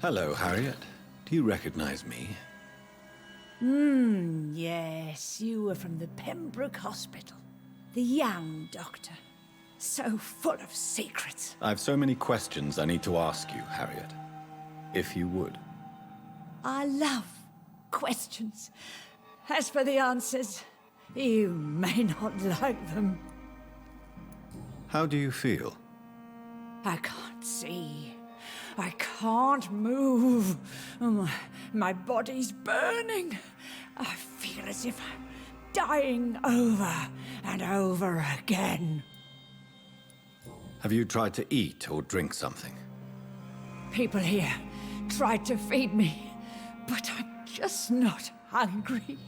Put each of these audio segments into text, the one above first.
Hello, Harriet. Do you recognize me? Yes, you were from the Pembroke Hospital. The young doctor. So full of secrets. I have so many questions I need to ask you, Harriet. If you would. I love questions. As for the answers, you may not like them. How do you feel? I can't see. I can't move. My body's burning. I feel as if I'm dying over and over again. Have you tried to eat or drink something? People here tried to feed me, but I'm just not hungry.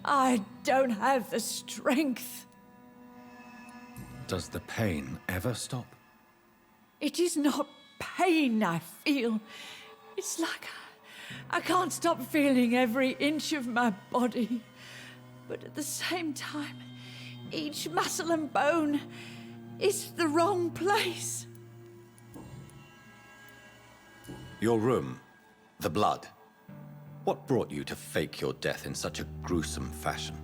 I don't have the strength. Does the pain ever stop? It is not pain I feel. It's like I can't stop feeling every inch of my body. But at the same time, each muscle and bone is the wrong place. Your room, the blood. What brought you to fake your death in such a gruesome fashion?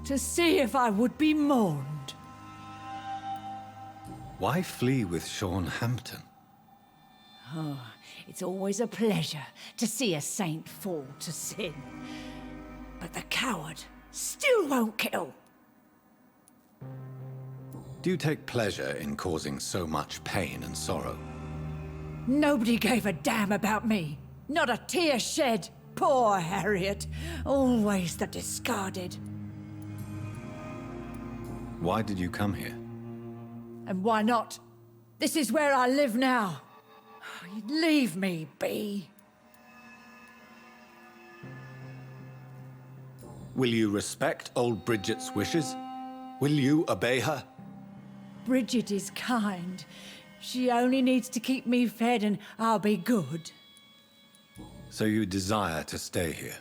To see if I would be mourned. Why flee with Sean Hampton? Oh, it's always a pleasure to see a saint fall to sin. But the coward still won't kill. Do you take pleasure in causing so much pain and sorrow? Nobody gave a damn about me. Not a tear shed. Poor Harriet. Always the discarded. Why did you come here? And why not? This is where I live now. Leave me be. Will you respect old Bridget's wishes? Will you obey her? Bridget is kind. She only needs to keep me fed and I'll be good. So you desire to stay here?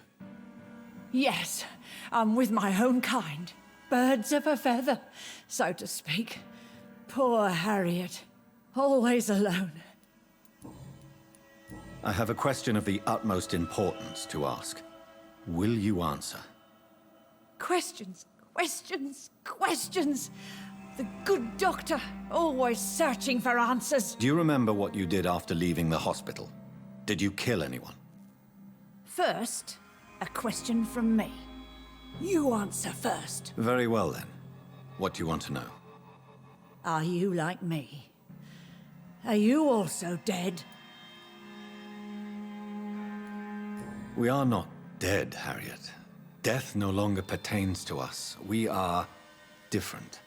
Yes, I'm with my own kind. Birds of a feather, so to speak. Poor Harriet. Always alone. I have a question of the utmost importance to ask. Will you answer? Questions, questions, questions. The good doctor, always searching for answers. Do you remember what you did after leaving the hospital? Did you kill anyone? First, a question from me. You answer first. Very well then. What do you want to know? Are you like me? Are you also dead? We are not dead, Harriet. Death no longer pertains to us. We are different.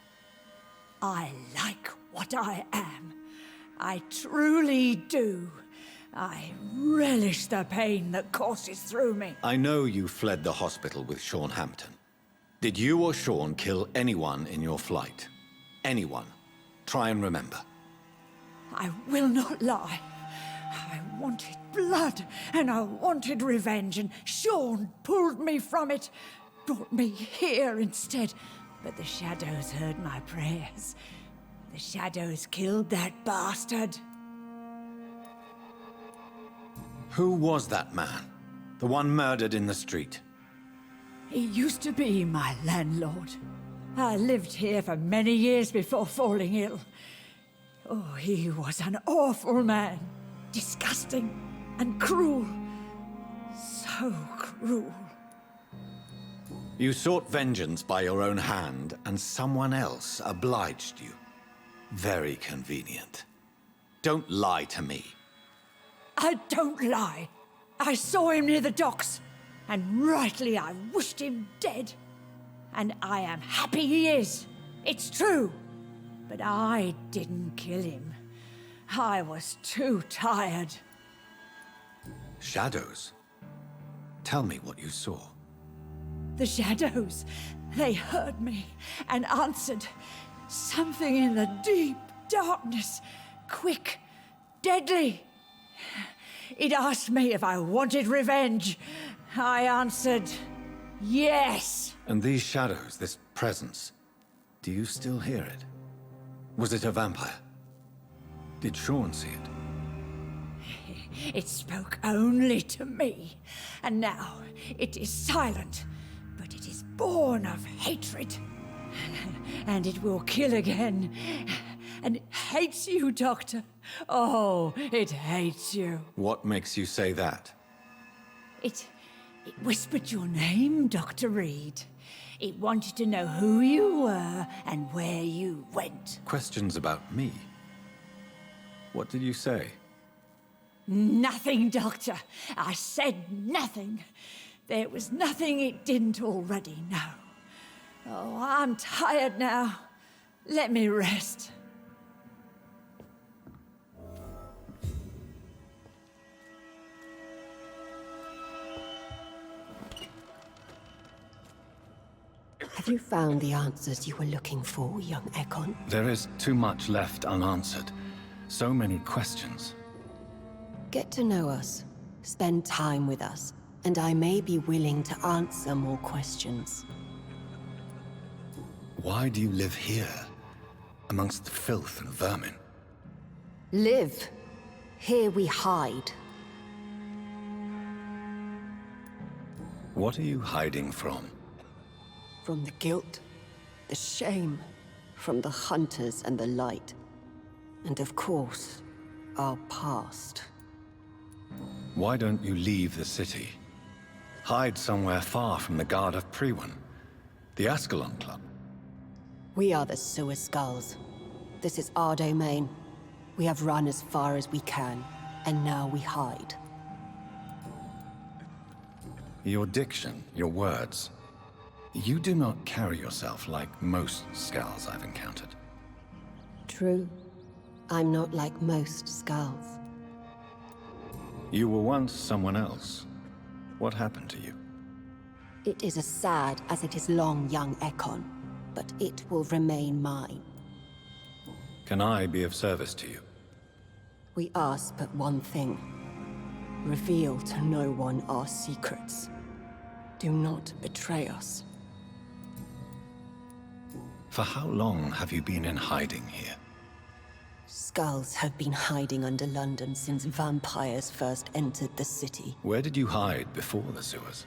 I like what I am. I truly do. I relish the pain that courses through me. I know you fled the hospital with Sean Hampton. Did you or Sean kill anyone in your flight? Anyone? Try and remember. I will not lie. I wanted blood, and I wanted revenge, and Sean pulled me from it, brought me here instead. But the shadows heard my prayers. The shadows killed that bastard. Who was that man? The one murdered in the street? He used to be my landlord. I lived here for many years before falling ill. Oh, he was an awful man. Disgusting and cruel. So cruel. You sought vengeance by your own hand, and someone else obliged you. Very convenient. Don't lie to me. I don't lie. I saw him near the docks, and rightly I wished him dead. And I am happy he is. It's true. But I didn't kill him. I was too tired. Shadows? Tell me what you saw. The shadows, they heard me and answered. Something in the deep darkness, quick, deadly. It asked me if I wanted revenge. I answered, yes. And these shadows, this presence, do you still hear it? Was it a vampire? Did Sean see it? It spoke only to me. And now it is silent, but it is born of hatred. And it will kill again. And it hates you, Doctor. Oh, it hates you. What makes you say that? It whispered your name, Dr. Reid. It wanted to know who you were and where you went. Questions about me? What did you say? Nothing, Doctor. I said nothing. There was nothing it didn't already know. Oh, I'm tired now. Let me rest. Have you found the answers you were looking for, young Ekon? There is too much left unanswered. So many questions. Get to know us, spend time with us, and I may be willing to answer more questions. Why do you live here, amongst the filth and vermin? Live. Here we hide. What are you hiding from? From the guilt, the shame, from the hunters and the light. And of course, our past. Why don't you leave the city? Hide somewhere far from the Guard of Priwen, the Ascalon Club. We are the sewer skals. This is our domain. We have run as far as we can, and now we hide. Your diction, your words. You do not carry yourself like most skals I've encountered. True. I'm not like most skals. You were once someone else. What happened to you? It is as sad as it is long, young Ekon, but it will remain mine. Can I be of service to you? We ask but one thing. Reveal to no one our secrets. Do not betray us. For how long have you been in hiding here? Skulls have been hiding under London since vampires first entered the city. Where did you hide before the sewers?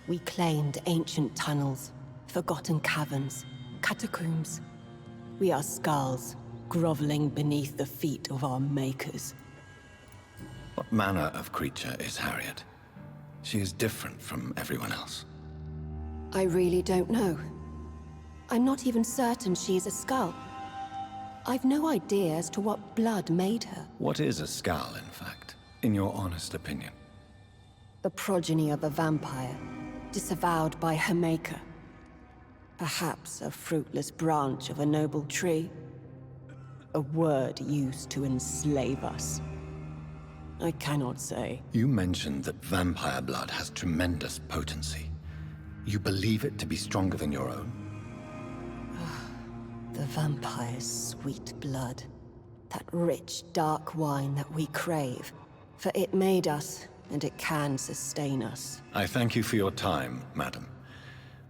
We claimed ancient tunnels, forgotten caverns, catacombs. We are skulls, groveling beneath the feet of our makers. What manner of creature is Harriet? She is different from everyone else. I really don't know. I'm not even certain she is a skull. I've no idea as to what blood made her. What is a skal, in fact, in your honest opinion? The progeny of a vampire, disavowed by her maker. Perhaps a fruitless branch of a noble tree. A word used to enslave us. I cannot say. You mentioned that vampire blood has tremendous potency. You believe it to be stronger than your own? The vampire's sweet blood. That rich, dark wine that we crave. For it made us, and it can sustain us. I thank you for your time, madam.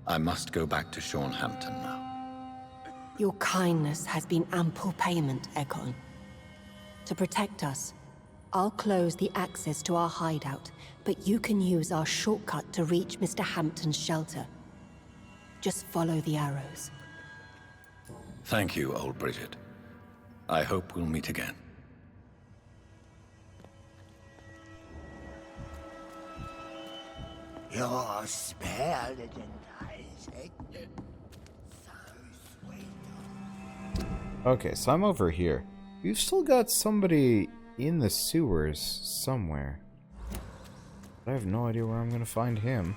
I must go back to Shornhampton now. Your kindness has been ample payment, Ekon. To protect us, I'll close the access to our hideout, but you can use our shortcut to reach Mr. Hampton's shelter. Just follow the arrows. Thank you, old Bridget. I hope we'll meet again. You're spared and Isaac. So sweet. Okay, so I'm over here. You've still got somebody in the sewers somewhere. I have no idea where I'm gonna find him.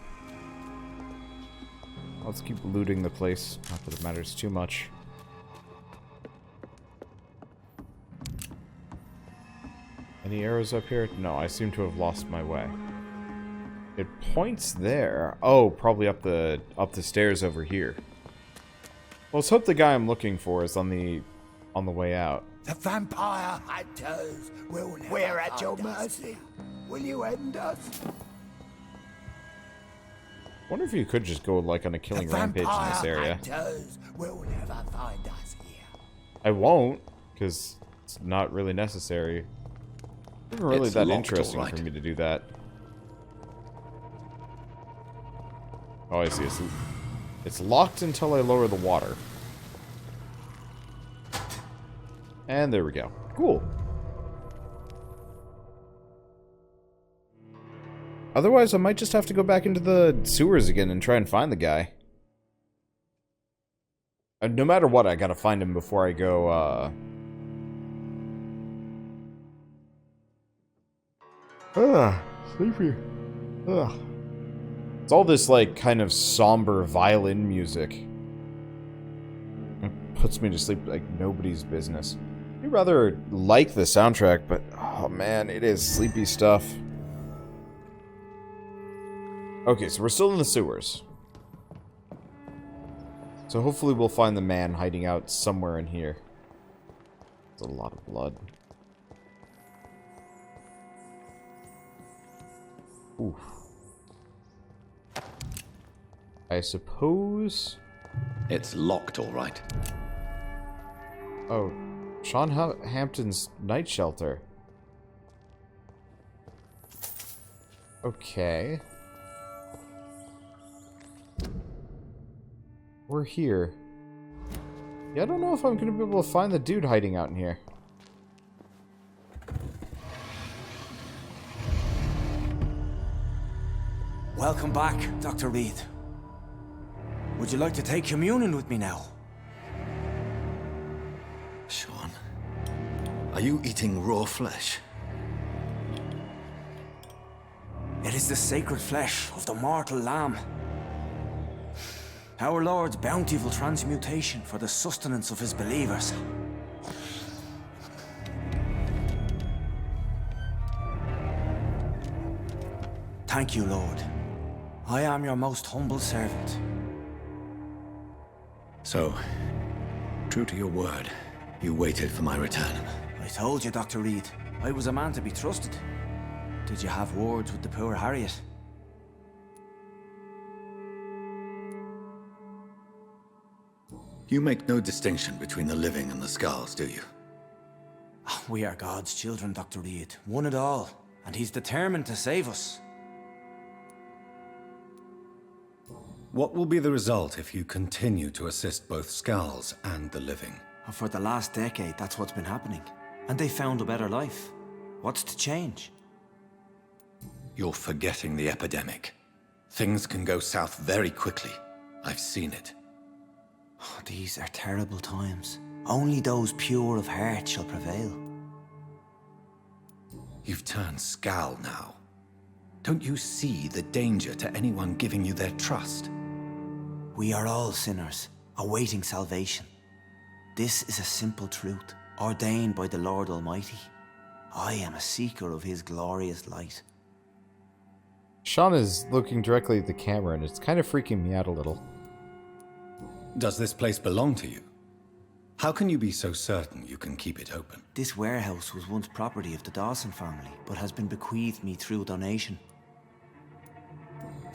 Let's keep looting the place. Not that it matters too much. Any arrows up here? No, I seem to have lost my way. It points there. Oh, probably up the stairs over here. Well, let's hope the guy I'm looking for is on the way out. The vampire hunters will never We're at your mercy. Will you end us? Wonder if you could just go like on a killing rampage in this area. Hunters will never find us here. I won't, because it's not really necessary. It's not really It's that locked, interesting all right. for me to do that. Oh, I see. It's locked until I lower the water. And there we go. Cool. Otherwise, I might just have to go back into the sewers again and try and find the guy. No matter what, I gotta find him before I go, sleepy. Ugh. It's all this, like, kind of somber violin music. It puts me to sleep like nobody's business. I rather like the soundtrack, but, oh man, it is sleepy stuff. Okay, so we're still in the sewers. So hopefully we'll find the man hiding out somewhere in here. There's a lot of blood. Oof. I suppose... It's locked, all right. Oh, Sean Hampton's night shelter. Okay. We're here. Yeah, I don't know if I'm gonna be able to find the dude hiding out in here. Welcome back, Dr. Reid. Would you like to take communion with me now? Sean, are you eating raw flesh? It is the sacred flesh of the mortal lamb. Our Lord's bountiful transmutation for the sustenance of his believers. Thank you, Lord. I am your most humble servant. So, true to your word, you waited for my return. I told you, Dr. Reid, I was a man to be trusted. Did you have words with the poor Harriet? You make no distinction between the living and the skals, do you? We are God's children, Dr. Reid, one and all, and he's determined to save us. What will be the result if you continue to assist both skals and the living? For the last decade, that's what's been happening. And they found a better life. What's to change? You're forgetting the epidemic. Things can go south very quickly. I've seen it. Oh, these are terrible times. Only those pure of heart shall prevail. You've turned skal now. Don't you see the danger to anyone giving you their trust? We are all sinners, awaiting salvation. This is a simple truth, ordained by the Lord Almighty. I am a seeker of his glorious light. Sean is looking directly at the camera, and it's kind of freaking me out a little. Does this place belong to you? How can you be so certain you can keep it open? This warehouse was once property of the Dawson family, but has been bequeathed me through donation.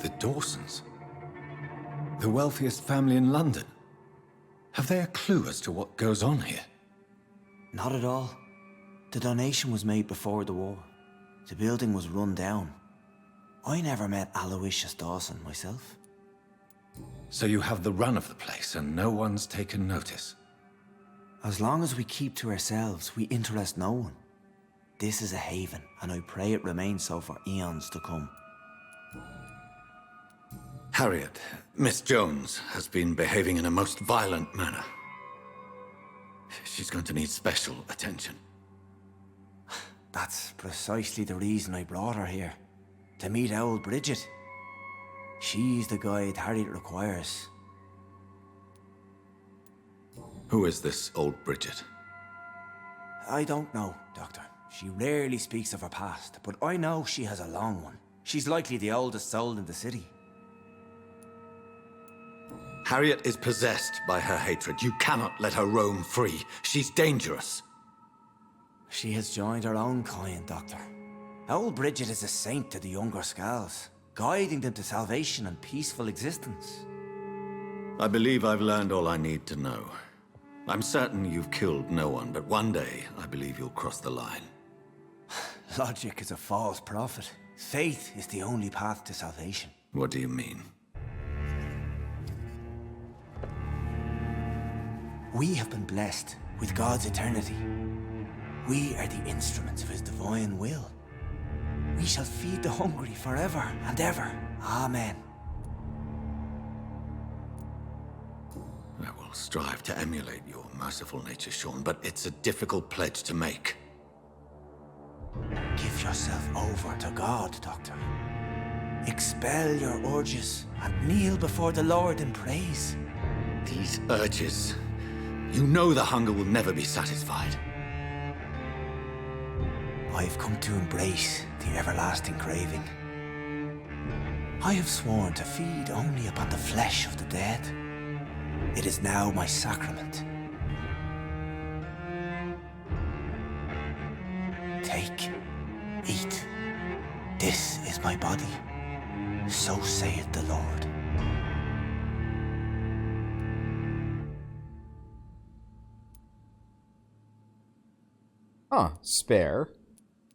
The Dawsons? The wealthiest family in London? Have they a clue as to what goes on here? Not at all. The donation was made before the war. The building was run down. I never met Aloysius Dawson myself. So you have the run of the place and no one's taken notice? As long as we keep to ourselves, we interest no one. This is a haven, and I pray it remains so for eons to come. Harriet, Miss Jones, has been behaving in a most violent manner. She's going to need special attention. That's precisely the reason I brought her here. To meet old Bridget. She's the guide Harriet requires. Who is this old Bridget? I don't know, Doctor. She rarely speaks of her past, but I know she has a long one. She's likely the oldest soul in the city. Harriet is possessed by her hatred. You cannot let her roam free. She's dangerous. She has joined her own kind, Doctor. Old Bridget is a saint to the younger skals, guiding them to salvation and peaceful existence. I believe I've learned all I need to know. I'm certain you've killed no one, but one day I believe you'll cross the line. Logic is a false prophet. Faith is the only path to salvation. What do you mean? We have been blessed with God's eternity. We are the instruments of his divine will. We shall feed the hungry forever and ever. Amen. I will strive to emulate your merciful nature, Sean, but it's a difficult pledge to make. Give yourself over to God, Doctor. Expel your urges and kneel before the Lord in praise. These urges. You know the hunger will never be satisfied. I've come to embrace the everlasting craving. I have sworn to feed only upon the flesh of the dead. It is now my sacrament. Take, eat. This is my body. So saith the Lord. Spare,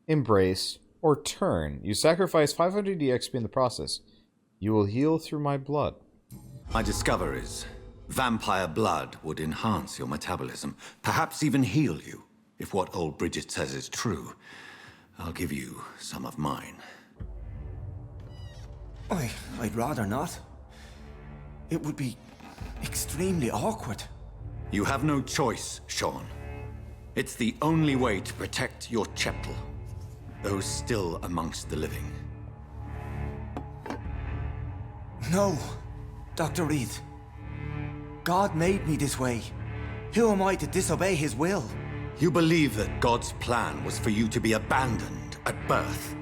embrace, or turn. You sacrifice 500 EXP in the process. You will heal through my blood. My discoveries. Vampire blood would enhance your metabolism, perhaps even heal you. If what old Bridget says is true, I'll give you some of mine. I'd rather not. It would be extremely awkward. You have no choice, Sean. It's the only way to protect your cheptel, those still amongst the living. No, Dr. Reid. God made me this way. Who am I to disobey his will? You believe that God's plan was for you to be abandoned at birth.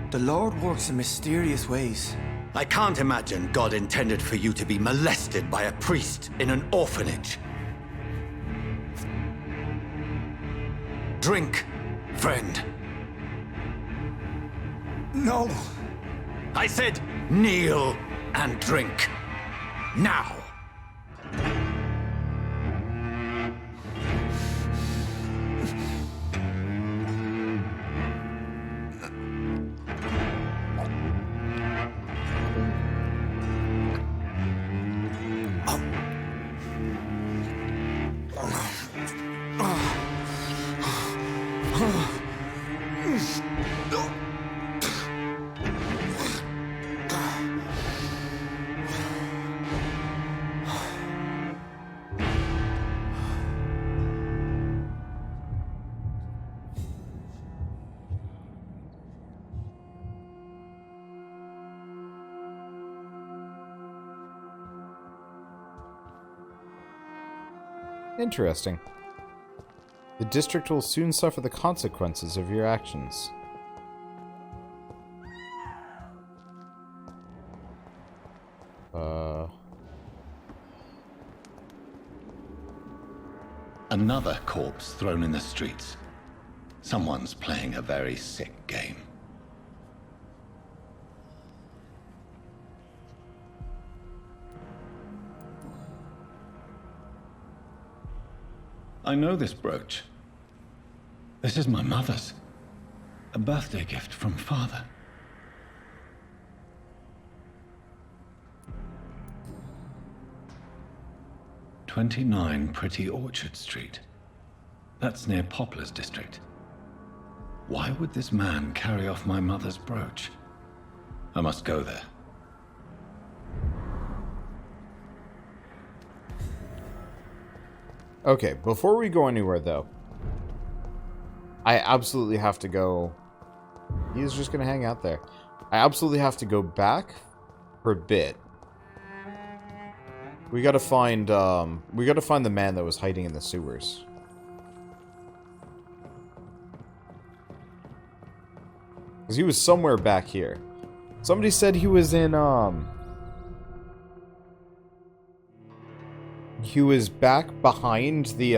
The Lord works in mysterious ways. I can't imagine God intended for you to be molested by a priest in an orphanage. Drink, friend. No! I said kneel and drink. Now! Interesting. The district will soon suffer the consequences of your actions. Another corpse thrown in the streets. Someone's playing a very sick game. I know this brooch. This is my mother's. A birthday gift from father. "29 Pretty Orchard Street. That's near Poplar's district. Why would this man carry off my mother's brooch? I must go there. Okay, before we go anywhere, though, I absolutely have to go... He's just gonna hang out there. I absolutely have to go back for a bit. We gotta find the man that was hiding in the sewers. Because he was somewhere back here. Somebody said he was in, he was back behind the,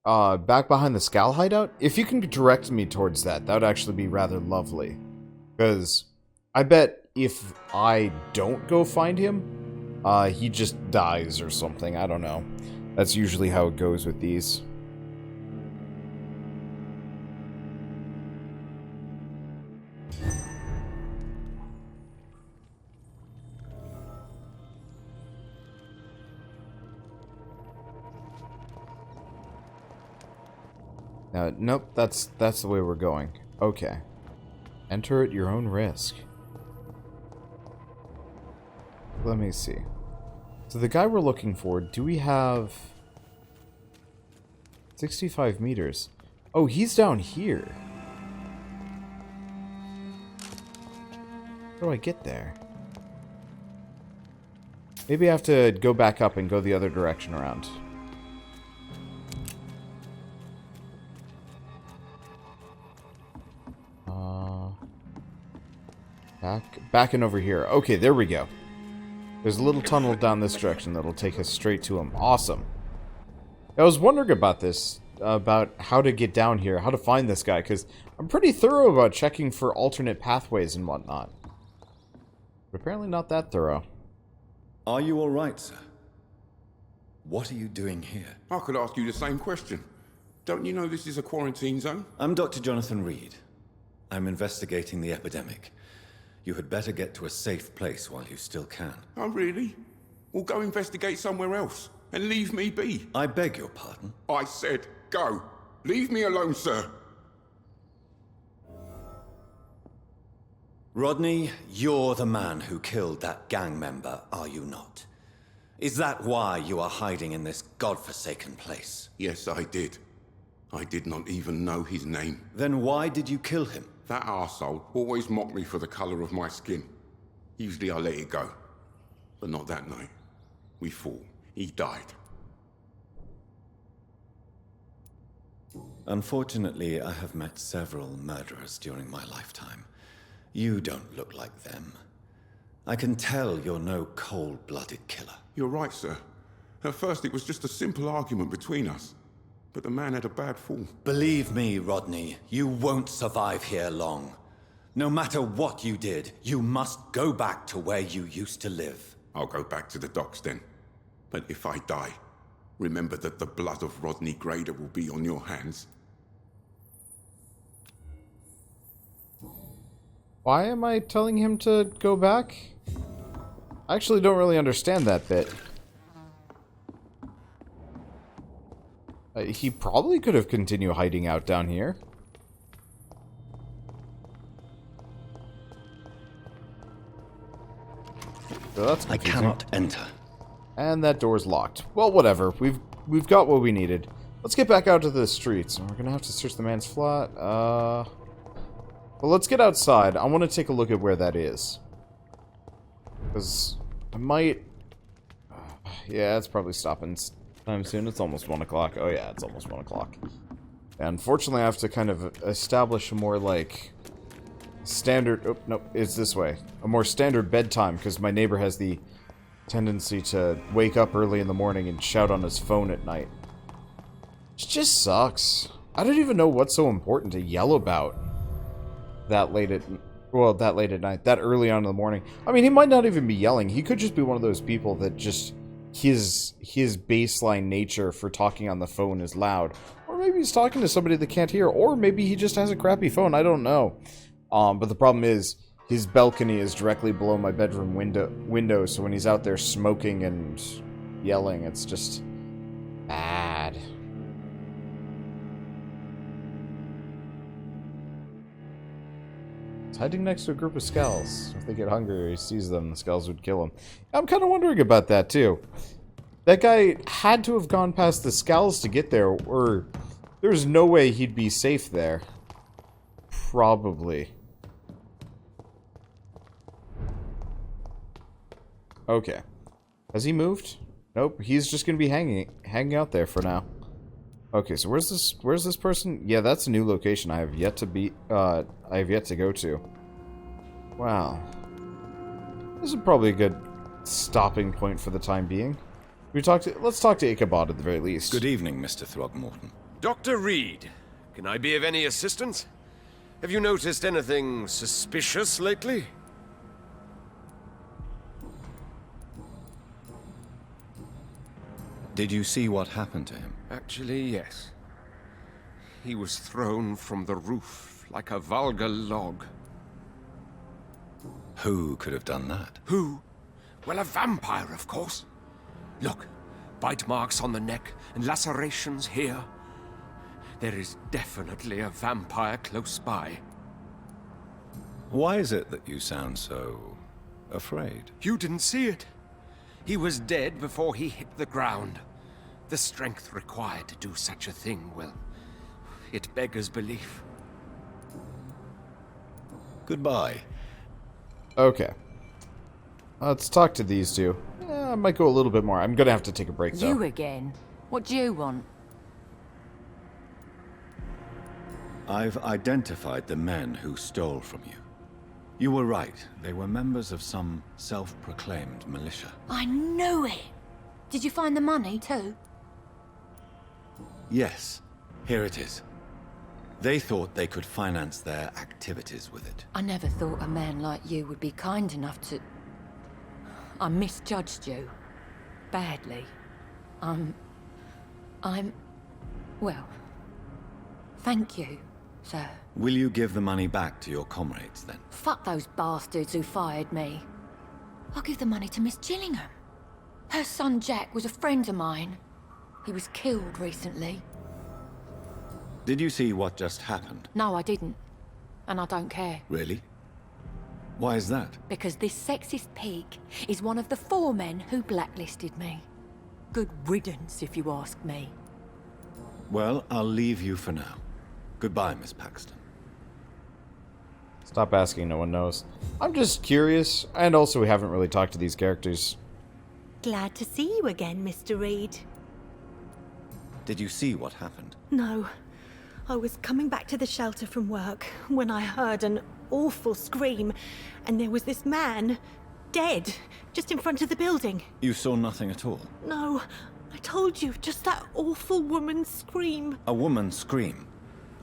back behind the Skal hideout. If you can direct me towards that, that would actually be rather lovely. Because I bet if I don't go find him, he just dies or something. I don't know. That's usually how it goes with these. Nope, that's the way we're going. Okay. Enter at your own risk. Let me see. So the guy we're looking for, do we have 65 meters? Oh, he's down here. How do I get there? Maybe I have to go back up and go the other direction around. Back and over here. Okay, there we go. There's a little tunnel down this direction that'll take us straight to him. Awesome. I was wondering about this, about how to get down here, how to find this guy, because I'm pretty thorough about checking for alternate pathways and whatnot. But apparently not that thorough. Are you all right, sir? What are you doing here? I could ask you the same question. Don't you know this is a quarantine zone? I'm Dr. Jonathan Reid. I'm investigating the epidemic. You had better get to a safe place while you still can. Oh, really? Well, go investigate somewhere else and leave me be. I beg your pardon? I said go. Leave me alone, sir. Rodney, you're the man who killed that gang member, are you not? Is that why you are hiding in this godforsaken place? Yes, I did. I did not even know his name. Then why did you kill him? That arsehole always mocked me for the colour of my skin. Usually I let it go. But not that night. We fought. He died. Unfortunately, I have met several murderers during my lifetime. You don't look like them. I can tell you're no cold-blooded killer. You're right, sir. At first it was just a simple argument between us. But the man had a bad fall. Believe me, Rodney, you won't survive here long. No matter what you did, you must go back to where you used to live. I'll go back to the docks then. But if I die, remember that the blood of Rodney Grader will be on your hands. Why am I telling him to go back? I actually don't really understand that bit. He probably could have continued hiding out down here. So that's confusing. I cannot enter. And that door's locked. Well, whatever. We've got what we needed. Let's get back out to the streets. We're gonna have to search the man's flat. Well, let's get outside. I want to take a look at where that is. Because I might... yeah, it's probably stopping time soon. It's almost 1 o'clock. Oh yeah, it's almost 1 o'clock. And unfortunately, I have to kind of establish a more, like, standard... oh, nope, it's this way. A more standard bedtime, because my neighbor has the tendency to wake up early in the morning and shout on his phone at night. It just sucks. I don't even know what's so important to yell about that late at... well, that late at night. That early on in the morning. I mean, he might not even be yelling. He could just be one of those people that just... his baseline nature for talking on the phone is loud. Or maybe he's talking to somebody that can't hear. Or maybe he just has a crappy phone. I don't know. But the problem is, his balcony is directly below my bedroom window, so when he's out there smoking and yelling, it's just bad. He's hiding next to a group of skals. If they get hungry or he sees them, the skals would kill him. I'm kind of wondering about that, too. That guy had to have gone past the skals to get there, or there's no way he'd be safe there. Probably. Okay. Has he moved? Nope, he's just gonna be hanging out there for now. Okay, so where's this person? Yeah, that's a new location I have yet to go to. Wow. This is probably a good stopping point for the time being. Let's talk to Ichabod at the very least. Good evening, Mr. Throgmorton. Dr. Reid, can I be of any assistance? Have you noticed anything suspicious lately? Did you see what happened to him? Actually, yes. He was thrown from the roof like a vulgar log. Who could have done that? Who? Well, a vampire, of course. Look, bite marks on the neck and lacerations here. There is definitely a vampire close by. Why is it that you sound so afraid? You didn't see it. He was dead before he hit the ground. The strength required to do such a thing, well, it beggars belief. Goodbye. Okay. Let's talk to these two. I might go a little bit more. I'm gonna have to take a break, though. You again? What do you want? I've identified the men who stole from you. You were right. They were members of some self-proclaimed militia. I knew it! Did you find the money, too? Yes. Here it is. They thought they could finance their activities with it. I never thought a man like you would be kind enough to... I misjudged you. Badly. Well... Thank you, sir. Will you give the money back to your comrades, then? Fuck those bastards who fired me. I'll give the money to Miss Gillingham. Her son Jack was a friend of mine. He was killed recently. Did you see what just happened? No, I didn't. And I don't care. Really? Why is that? Because this sexist pig is one of the 4 men who blacklisted me. Good riddance, if you ask me. Well, I'll leave you for now. Goodbye, Miss Paxton. Stop asking, no one knows. I'm just curious, and also we haven't really talked to these characters. Glad to see you again, Mr. Reid. Did you see what happened? No. I was coming back to the shelter from work when I heard an awful scream, and there was this man, dead, just in front of the building. You saw nothing at all? No, I told you, just that awful woman's scream. A woman scream?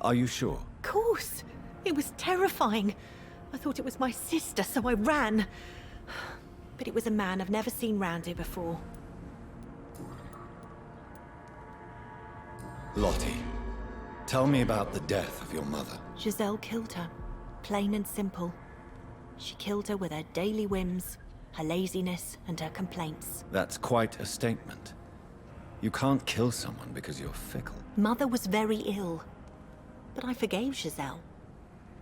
Are you sure? Of course. It was terrifying. I thought it was my sister, so I ran. But it was a man I've never seen round here before. Lottie, tell me about the death of your mother. Giselle killed her. Plain and simple. She killed her with her daily whims, her laziness, and her complaints. That's quite a statement. You can't kill someone because you're fickle. Mother was very ill. But I forgave Giselle.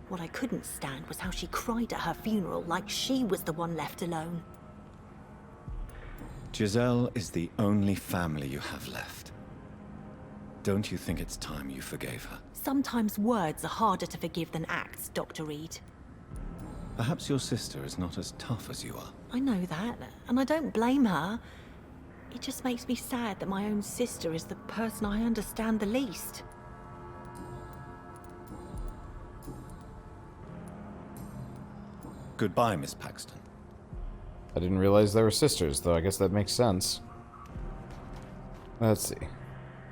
What I couldn't stand was how she cried at her funeral like she was the one left alone. Giselle is the only family you have left. Don't you think it's time you forgave her? Sometimes words are harder to forgive than acts, Dr. Reid. Perhaps your sister is not as tough as you are. I know that, and I don't blame her. It just makes me sad that my own sister is the person I understand the least. Goodbye, Miss Paxton. I didn't realize they were sisters, though I guess that makes sense. Let's see.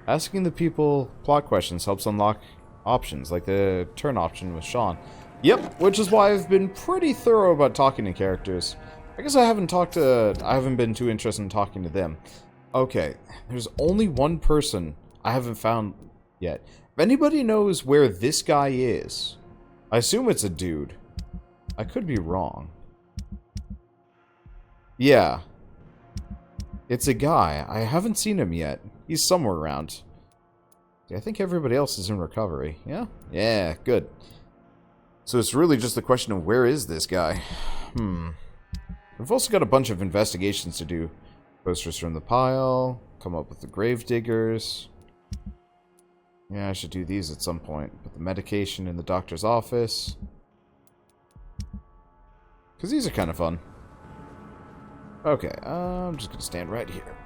Asking the people plot questions helps unlock options, like the turn option with Sean. Yep, which is why I've been pretty thorough about talking to characters. I guess I haven't been too interested in talking to them. Okay, there's only one person I haven't found yet. If anybody knows where this guy is, I assume it's a dude. I could be wrong. Yeah. It's a guy. I haven't seen him yet. He's somewhere around. I think everybody else is in recovery. Yeah? Yeah, good. So it's really just the question of where is this guy? We've also got a bunch of investigations to do. Posters from the pile. Come up with the grave diggers. Yeah, I should do these at some point. Put the medication in the doctor's office. Because these are kind of fun. Okay, I'm just going to stand right here.